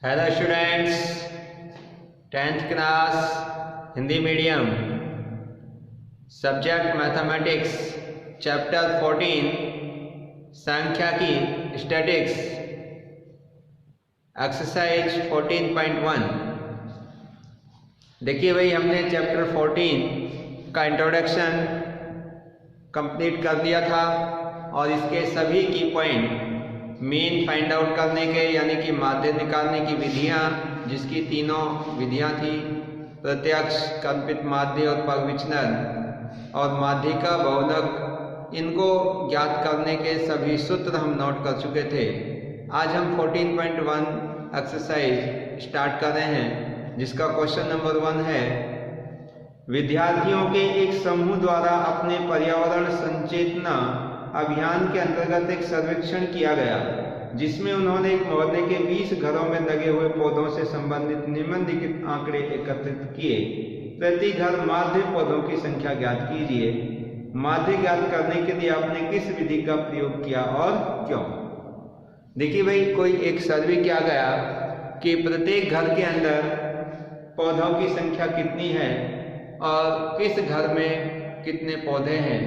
Hello students, 10th class Hindi medium, subject mathematics, chapter 14 सांख्यिकी statics, exercise 14.1। देखिए भाई, हमने चैप्टर 14 का इंट्रोडक्शन कंप्लीट कर दिया था और इसके सभी की पॉइंट मीन फाइंड आउट करने के यानी कि माध्य निकालने की विधियां, जिसकी तीनों विधियां थी प्रत्यक्ष, कल्पित माध्य और पग विचलन और माध्यिका बहुलक। इनको ज्ञात करने के सभी सूत्र हम नोट कर चुके थे। आज हम 14.1 एक्सरसाइज स्टार्ट कर रहे हैं, जिसका क्वेश्चन नंबर 1 है, विद्यार्थियों के एक समूह द्वारा अपने पर्यावरण संचेतना अभियान के अंतर्गत एक सर्वेक्षण किया गया, जिसमें उन्होंने एक मोहल्ले के 20 घरों में लगे हुए पौधों से संबंधित निम्नलिखित आंकड़े एकत्रित किए। प्रति घर माध्य पौधों की संख्या ज्ञात कीजिए। माध्य ज्ञात करने के लिए आपने किस विधि का प्रयोग किया और क्यों? देखिए भाई, कोई एक सर्वे किया गया कि प्रत्येक घर के अंदर पौधों की संख्या कितनी है और किस घर में कितने पौधे हैं।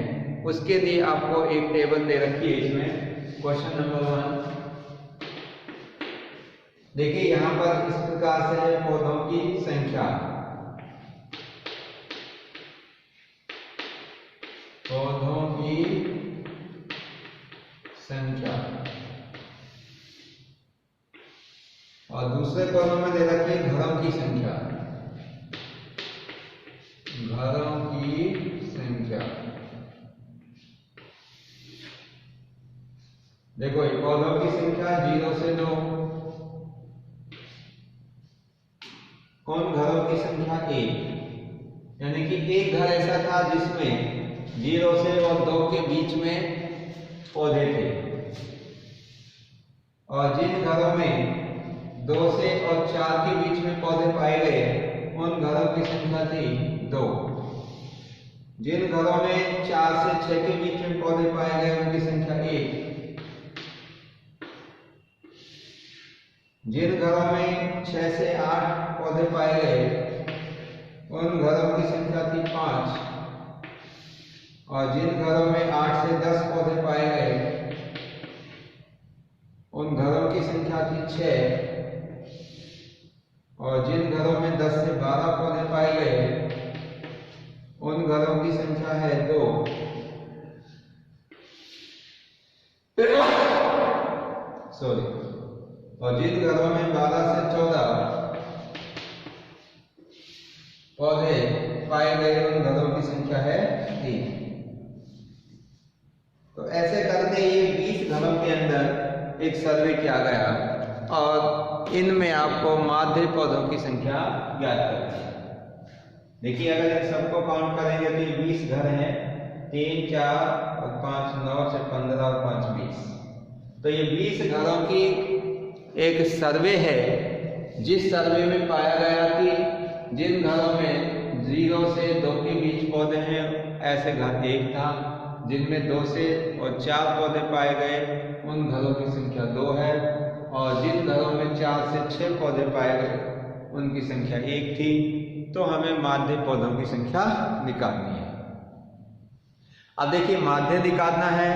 उसके लिए आपको एक टेबल दे रखी है। इसमें क्वेश्चन नंबर 1 देखिए, यहां पर इस प्रकार से है पौधों की संख्या, पौधों की संख्या, और दूसरे कॉलम में दे रखी है घरों की संख्या, घरों की संख्या। देखो, पौधों की संख्या 0 से 2, कौन घरों की संख्या 1, यानी कि एक घर ऐसा था जिसमें 0 से और 2 के बीच में पौधे थे, और जिन घरों में 2 से और 4 के बीच में पौधे पाए गए उन घरों की संख्या थी 2। जिन घरों में 4 से 6 के बीच में पौधे पाए गए उनकी संख्या 1। जिन घरों में 6 से 8 पौधे पाए गए उन घरों की संख्या थी 5, और जिन घरों में 8 से 10 पौधे पाए गए उन घरों की संख्या थी 6, और जिन घरों में 10 से 12 पौधे पाए गए उन घरों की संख्या है 2। और जिन घरों में 12 से 14 पौधे पाए गए उन घरों की संख्या है 3। तो ऐसे करके ये 20 घरों के अंदर एक सर्वे किया गया और इनमें आपको माध्य पौधों की संख्या ज्ञात करनी है। देखिए, अगर इन सबको काउंट करेंगे तो ये 20 घर हैं, 3, 4 और 5 9 से 15 और 5 20। तो ये 20 घरों की एक सर्वे है, जिस सर्वे में पाया गया कि जिन घरों में 0 से 2 के बीच पौधे हैं ऐसे घर 1 था, जिनमें 2 से और 4 पौधे पाए गए उन घरों की संख्या 2 है, और जिन घरों में 4 से 6 पौधे पाए गए उनकी संख्या 1 थी। तो हमें माध्य पौधों की संख्या निकालनी है। अब देखिए, माध्य निकालना है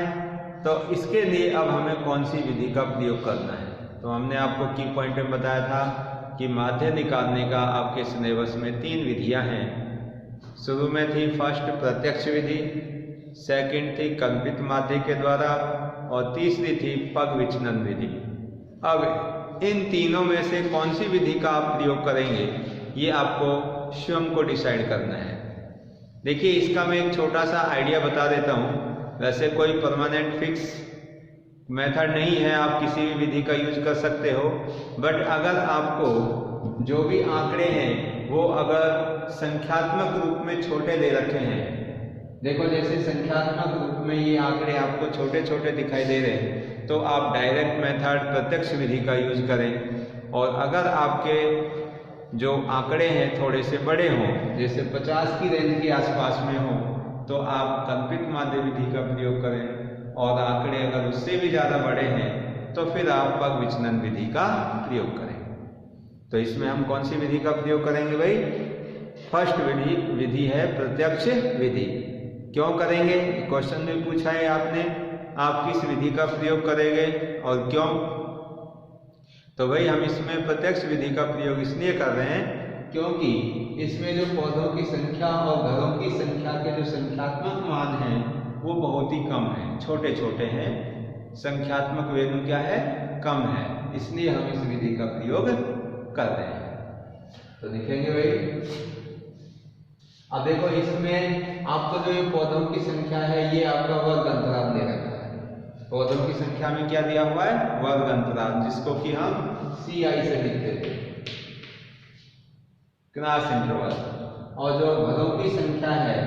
तो इसके लिए अब हमें कौन सी विधि का प्रयोग करना है। तो हमने आपको की पॉइंट में बताया था कि माध्य निकालने का आपके सिलेबस में 3 विधियां हैं। शुरू में थी फर्स्ट प्रत्यक्ष विधि, सेकंड थी कल्पित माध्य के द्वारा, और तीसरी थी पग विचलन विधि। अब इन तीनों में से कौन सी विधि का आप प्रयोग करेंगे, ये आपको स्वयं को डिसाइड करना है। देखिए, इसका मैं एक छोटा सा आइडिया बता देता हूँ। वैसे कोई परमानेंट फिक्स मेथड नहीं है, आप किसी भी विधि का यूज कर सकते हो, बट अगर आपको जो भी आंकड़े हैं वो अगर संख्यात्मक रूप में छोटे दे रखे हैं, देखो जैसे संख्यात्मक रूप में ये आंकड़े आपको छोटे छोटे दिखाई दे रहे हैं, तो आप डायरेक्ट मेथड प्रत्यक्ष विधि का यूज करें। और अगर आपके जो आंकड़े हैं थोड़े से बड़े हों, जैसे 50 की रेंज के आसपास में हो, तो आप कल्पित माध्य विधि का प्रयोग करें, और आंकड़े अगर उससे भी ज़्यादा बड़े हैं तो फिर आप पग विचलन विधि का प्रयोग करें। तो इसमें हम कौन सी विधि का प्रयोग करेंगे भाई? फर्स्ट विधि है प्रत्यक्ष विधि। क्यों करेंगे? क्वेश्चन में पूछा है आपने, आप किस विधि का प्रयोग करेंगे और क्यों? तो भाई हम इसमें प्रत्यक्ष विधि का प्रयोग इसलिए कर रहे हैं क्योंकि इसमें जो पौधों की संख्या और घरों की संख्या के जो संख्यात्मक मान हैं वो बहुत ही कम है, छोटे छोटे हैं, संख्यात्मक वैल्यू क्या है? कम है, इसलिए हम इस विधि का प्रयोग कर रहे हैं। तो लिखेंगे भाई, अब देखो इसमें आपको जो ये पौधों की संख्या है ये आपका वर्ग अंतराल दे रखा है। पौधों की संख्या में क्या दिया हुआ है? वर्ग अंतराल, जिसको कि हम CI से लिखते थे, क्रॉस इंटरवल। और जो घरों की संख्या है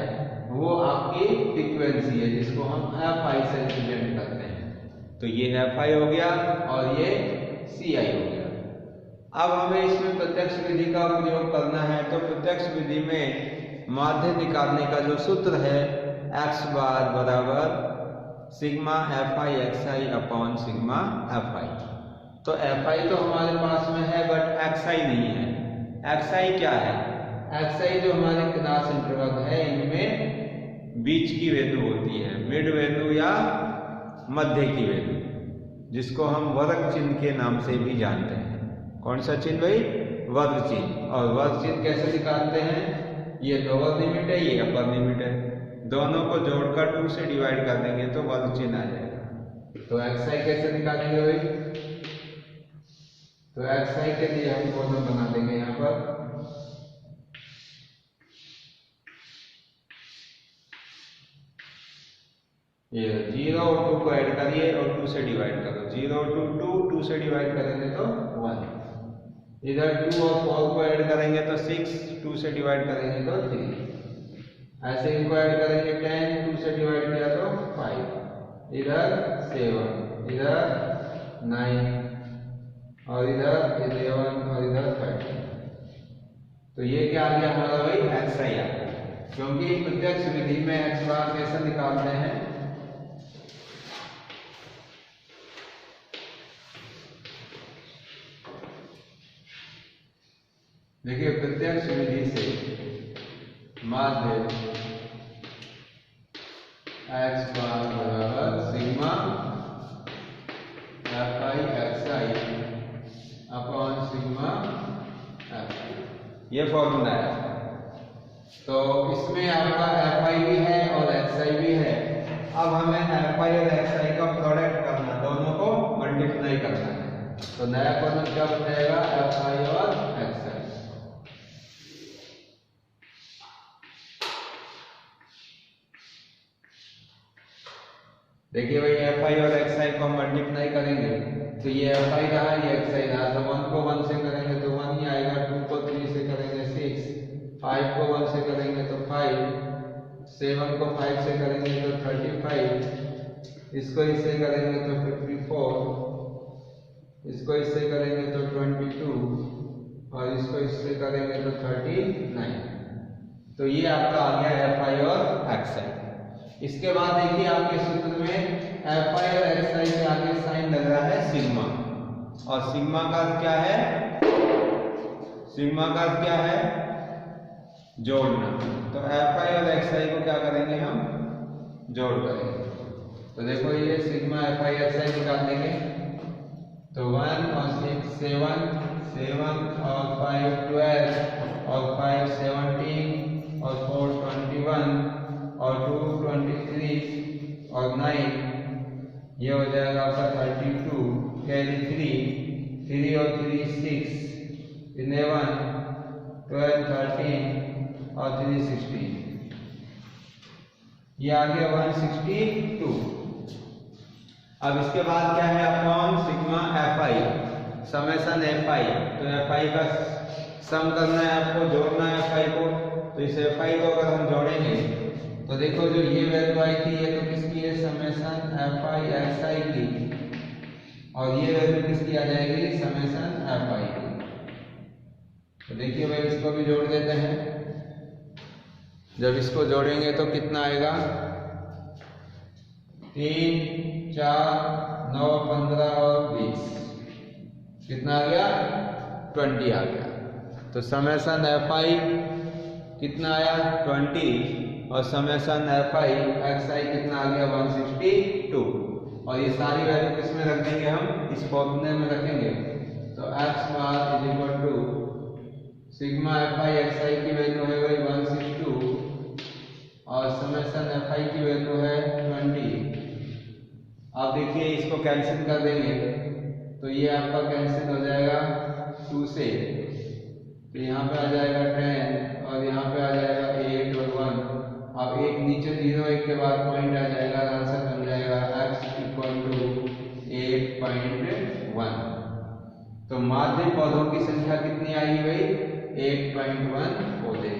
वो आपकी फ्रीक्वेंसी है, जिसको हम FI से रिप्रेजेंट करते हैं। तो ये FI हो गया और ये CI हो गया। अब हमें इसमें प्रत्यक्ष विधि का प्रयोग करना है, तो प्रत्यक्ष विधि में माध्य निकालने का जो सूत्र है x बार बराबर sigma FI XI upon sigma FI। तो FI तो हमारे पास में है बट XI नहीं है। XI क्या है? XI जो हमारे क्रॉस इंटरवल है इनमें बीच की वैल्यू होती है, मिड वैल्यू या मध्य की वैल्यू, जिसको हम वर्ग चिन्ह के नाम से भी जानते हैं। कौन सा चिन्ह भाई? वर्ग चिन्ह। और वर्ग चिन्ह कैसे निकालते हैं? ये लोअर लिमिट है, ये अपर लिमिट है, दोनों को जोड़कर 2 से डिवाइड कर देंगे तो वर्ग चिन्ह आ जाएगा। तो XI कैसे निकालेंगे भाई? तो XI के लिए हम कॉलम बना देंगे यहाँ पर, ये 0 और 2 को ऐड करिए और 2 से डिवाइड करो। 0 2 2, 2 से डिवाइड करेंगे तो 1। इधर 2 और 4 को ऐड करेंगे तो 6, 2 से डिवाइड करेंगे तो 3। ऐसे इनको ऐड करेंगे 10, 2 से डिवाइड किया तो 5, इधर 7, इधर 9 और इधर 11 और इधर 13। तो ये क्या आ गया हमारा भाई? XI आ गया। क्योंकि प्रत्यक्ष विधि में x बार कैसे निकालते हैं? देखिए प्रत्यक्ष विधि से माध्य x बार बराबर sigma FI XI upon sigma FI, ये फॉर्मूला है। तो इसमें आपका FI भी है और XI भी है। अब हमें FI और XI का प्रोडक्ट करना, दोनों को मल्टीप्लाई करना है। तो नया कॉलम क्या बन जाएगा? FI और XI। देखिए भाई FI और XI को मल्टीप्लाई करेंगे तो ये FI रहा, ये XI रहा। तो 1 को 1 से करेंगे तो 1 ही आएगा, 2 को 3 से करेंगे 6, 5 को 1 से करेंगे तो 5, 7 को 5 से करेंगे तो 35, इसको इससे करेंगे तो 54, इसको इससे करेंगे तो 22 और इसको इससे करेंगे तो 39। तो ये आपका आ गया FI और XI। इसके बाद देखिए आपके सूत्र में FI और XI के आगे साइन लग रहा है सिग्मा, और सिग्मा का क्या है? सिग्मा का क्या है? जोड़ना। तो FI और XI को क्या करेंगे? हम जोड़ करेंगे। तो देखो ये सिग्मा FI XI निकाल देंगे तो 1 और 6 7, 7 और 5 12 और 5 17 और 4 21 और 2 23 और 9, ये हो जाएगा आपका 32, कैरी 3 और 3 6, 11 12 13 और 3 16, ये आ गया 162। अब इसके बाद क्या है? Upon sigma FI summation FI। तो FI का सम करना है आपको, जोड़ना है FI को। तो इस FI को अगर हम जोड़ेंगे तो देखो जो ये वैल्यू आई थी ये तो किसकी है? समेशन FI XI की, और ये वैल्यू किसकी आ जाएगी? समेशन FI की। तो देखिए भाई इसको भी जोड़ देते हैं। जब इसको जोड़ेंगे तो कितना आएगा? 3 4 9 15 और 20, कितना आ गया? 20 आ गया। तो समेशन एफ आई कितना आया 20 और समेशन एफ आई एक्स आई कितना आ गया 162 और ये सारी वैल्यू किसमें रख देंगे हम इस फॉर्मूले में रखेंगे। तो X bar is equal to sigma F I X I की वैल्यू है वही 162 और समेशन एफ आई की वैल्यू है 20। आप देखिए इसको कैंसिल कर देंगे तो ये आपका कैंसिल हो जाएगा 2 से, तो यहाँ पे आ जाएगा 10 और यहाँ पे आ जाएगा 8 और 1। अब एक नीचे 0 1 के बाद पॉइंट आ जाएगा, आंसर बन जाएगा x इक्वल टू 8.1। तो माध्य पौधों की संख्या कितनी आई भाई 8.1 पौधे।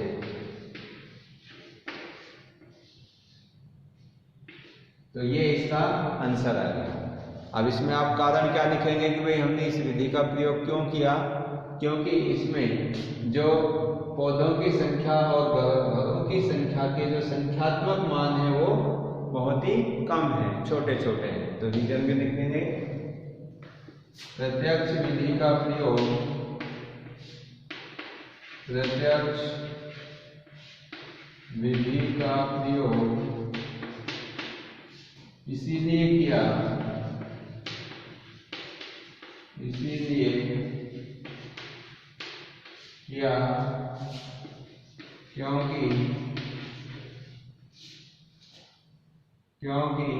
तो ये इसका आंसर आ गया। अब इसमें आप कारण क्या लिखेंगे कि भाई हमने इस विधि का प्रयोग क्यों किया, क्योंकि इसमें जो पौधों की संख्या और घरों की संख्या के जो संख्यात्मक मान है वो बहुत ही कम है, छोटे छोटे हैं। तो रीजन भी लिखेंगे प्रत्यक्ष विधि का प्रयोग इसीलिए किया क्योंकि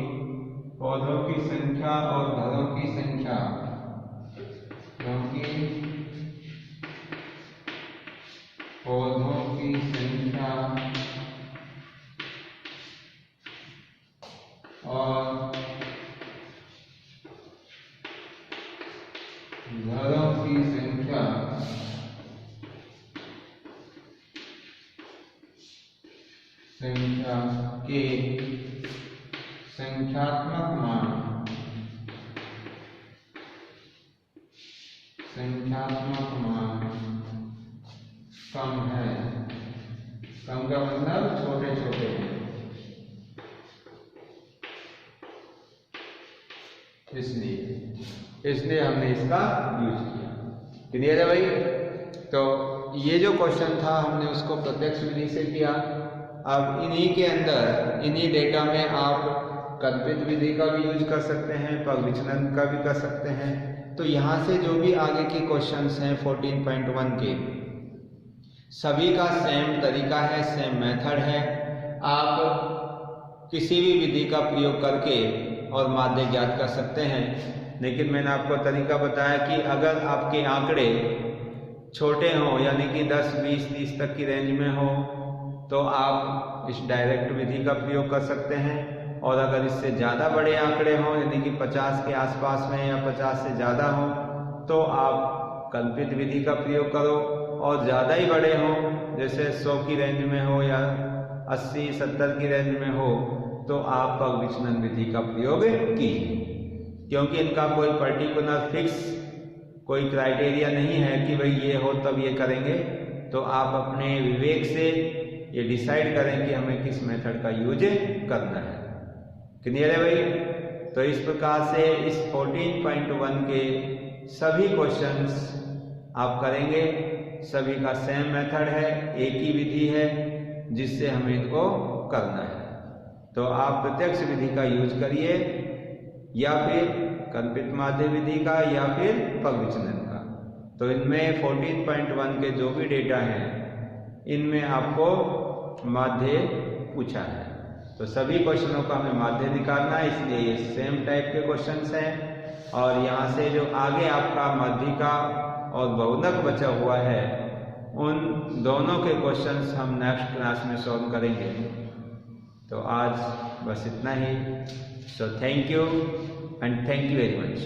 पौधों की संख्या और घरों की संख्या और घरों की संख्या के संख्यात्मक मान कम है। कम का मतलब छोटे छोटे हैं, इसलिए हमने इसका यूज किया। क्लियर है भाई। तो ये जो क्वेश्चन था हमने उसको प्रत्यक्ष विधि से किया। अब इन्हीं के अंदर इन्हीं डेटा में आप कल्पित विधि का भी यूज कर सकते हैं, पग विचलन का भी कर सकते हैं। तो यहाँ से जो भी आगे के क्वेश्चंस हैं 14.1 के सभी का सेम तरीका है, सेम मेथड है। आप किसी भी विधि का प्रयोग करके और माध्य ज्ञात कर सकते हैं। लेकिन मैंने आपको तरीका बताया कि अगर आपके आंकड़े छोटे हों यानी कि 10, 20, 30 तक की रेंज में हो तो आप इस डायरेक्ट विधि का प्रयोग कर सकते हैं। और अगर इससे ज़्यादा बड़े आंकड़े हों यानी कि 50 के आसपास में या 50 से ज़्यादा हो तो आप कल्पित विधि का प्रयोग करो। और ज़्यादा ही बड़े हों जैसे 100 की रेंज में हो या 80, 70 की रेंज में हो तो आप पग विचलन विधि का प्रयोग कीजिए, क्योंकि इनका कोई पर्टिकुलर फिक्स कोई क्राइटेरिया नहीं है कि भाई ये हो तब ये करेंगे। तो आप अपने विवेक से ये डिसाइड करें कि हमें किस मेथड का यूज करना है। क्लियर है भाई। तो इस प्रकार से इस 14.1 के सभी क्वेश्चंस आप करेंगे। सभी का सेम मेथड है, एक ही विधि है जिससे हमें इनको करना है। तो आप प्रत्यक्ष विधि का यूज करिए या फिर कल्पित माध्य विधि का या फिर पग विचलन का। तो इनमें 14.1 के जो भी डेटा हैं इनमें आपको माध्य पूछा है। तो सभी क्वेश्चनों का हमें माध्य निकालना है, इसलिए ये सेम टाइप के क्वेश्चंस हैं। और यहाँ से जो आगे आपका माध्यिका और बहुनक बचा हुआ है उन दोनों के क्वेश्चंस हम नेक्स्ट क्लास में सॉल्व करेंगे। तो आज बस इतना ही। So thank you and thank you very much.